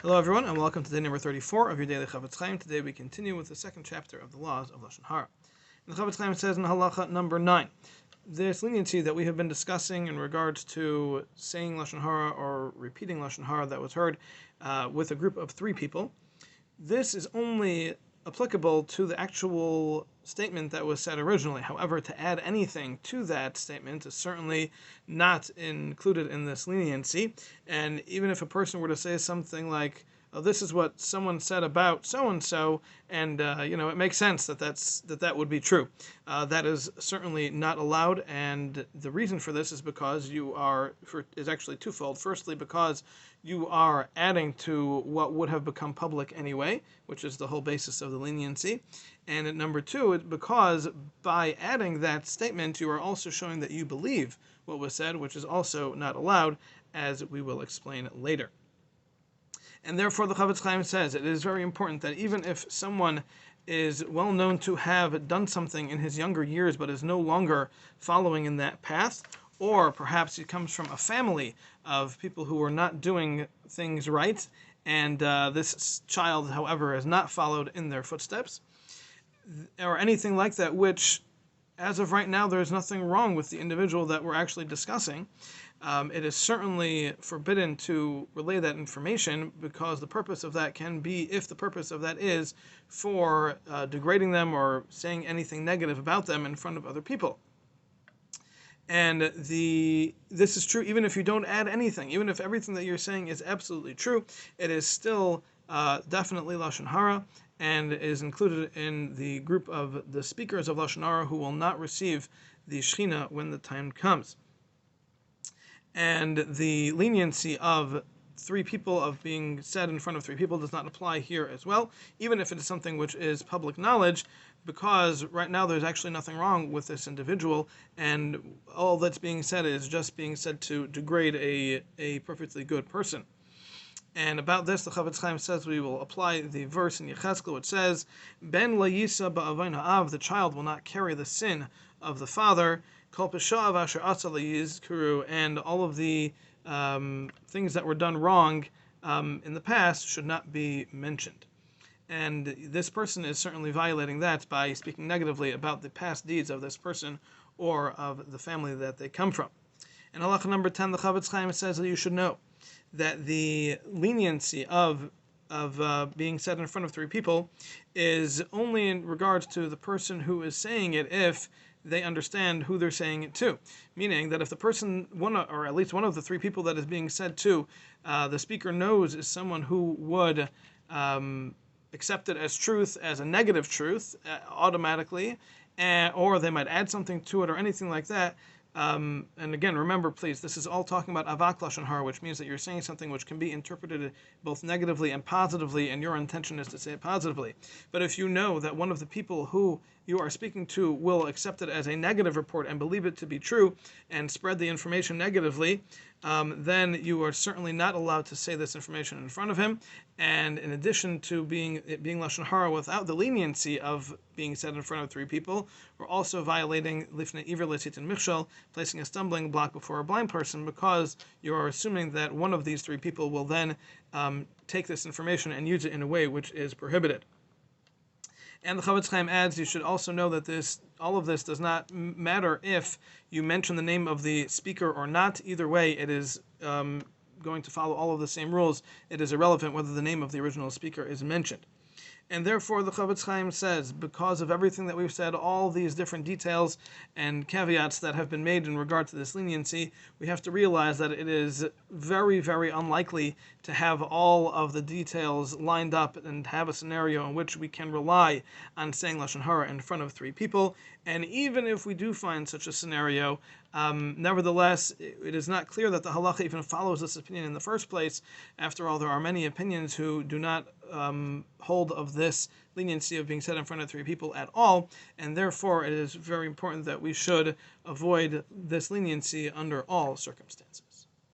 Hello everyone, and welcome to day number 34 of your daily Chafetz Chaim. Today we continue with the second chapter of the laws of Lashon Hara. And the Chafetz Chaim says in halacha number 9, this leniency that we have been discussing in regards to saying Lashon Hara or repeating Lashon Hara that was heard with a group of 3 people, this is only applicable to the actual statement that was said originally. However, to add anything to that statement is certainly not included in this leniency. And even if a person were to say something like, "Oh, this is what someone said about so and so," and it makes sense that would be true. That is certainly not allowed, and the reason for this is because is actually twofold. Firstly, because you are adding to what would have become public anyway, which is the whole basis of the leniency. And at number 2, because by adding that statement, you are also showing that you believe what was said, which is also not allowed, as we will explain later. And therefore, the Chafetz Chaim says it is very important that even if someone is well known to have done something in his younger years, but is no longer following in that path, or perhaps he comes from a family of people who are not doing things right, and this child, however, has not followed in their footsteps, or anything like that, which, as of right now, there is nothing wrong with the individual that we're actually discussing. It is certainly forbidden to relay that information, because the purpose of that can be, if the purpose of that is for degrading them or saying anything negative about them in front of other people. And this is true even if you don't add anything. Even if everything that you're saying is absolutely true, it is still definitely Lashon Hara, and is included in the group of the speakers of Lashon Hara who will not receive the Shechina when the time comes. And the leniency of 3 people, of being said in front of 3 people, does not apply here as well, even if it is something which is public knowledge, because right now there's actually nothing wrong with this individual, and all that's being said is just being said to degrade a perfectly good person. And about this, the Chafetz Chaim says we will apply the verse in Yechezkel, which says, "Ben la yisa ba'avain ha'av," the child will not carry the sin of the father, "Kol pesha'av asher asa la'yizkuru," and all of the things that were done wrong in the past should not be mentioned. And this person is certainly violating that by speaking negatively about the past deeds of this person or of the family that they come from. In halacha number 10, the Chafetz Chaim says that you should know that the leniency of being said in front of 3 people is only in regards to the person who is saying it, if they understand who they're saying it to. Meaning that if the person, or at least one of the 3 people that is being said to, the speaker knows is someone who would accept it as truth, as a negative truth, automatically, or they might add something to it or anything like that. And again, remember, please, this is all talking about avak lashon hara, which means that you're saying something which can be interpreted both negatively and positively, and your intention is to say it positively. But if you know that one of the people who you are speaking to will accept it as a negative report and believe it to be true and spread the information negatively, then you are certainly not allowed to say this information in front of him. And in addition to being lashon hara without the leniency of being said in front of 3 people, we're also violating lifnei iver le'sitin michshel, placing a stumbling block before a blind person, because you are assuming that one of these 3 people will then take this information and use it in a way which is prohibited. And the Chafetz Chaim adds, you should also know that all of this does not matter if you mention the name of the speaker or not. Either way, it is going to follow all of the same rules. It is irrelevant whether the name of the original speaker is mentioned. And therefore, the Chafetz Chaim says, because of everything that we've said, all these different details and caveats that have been made in regard to this leniency, we have to realize that it is very, very unlikely to have all of the details lined up and have a scenario in which we can rely on saying Lashon Hara in front of 3 people. And even if we do find such a scenario, nevertheless, it is not clear that the halacha even follows this opinion in the first place. After all, there are many opinions who do not hold of this leniency of being said in front of 3 people at all, and therefore it is very important that we should avoid this leniency under all circumstances.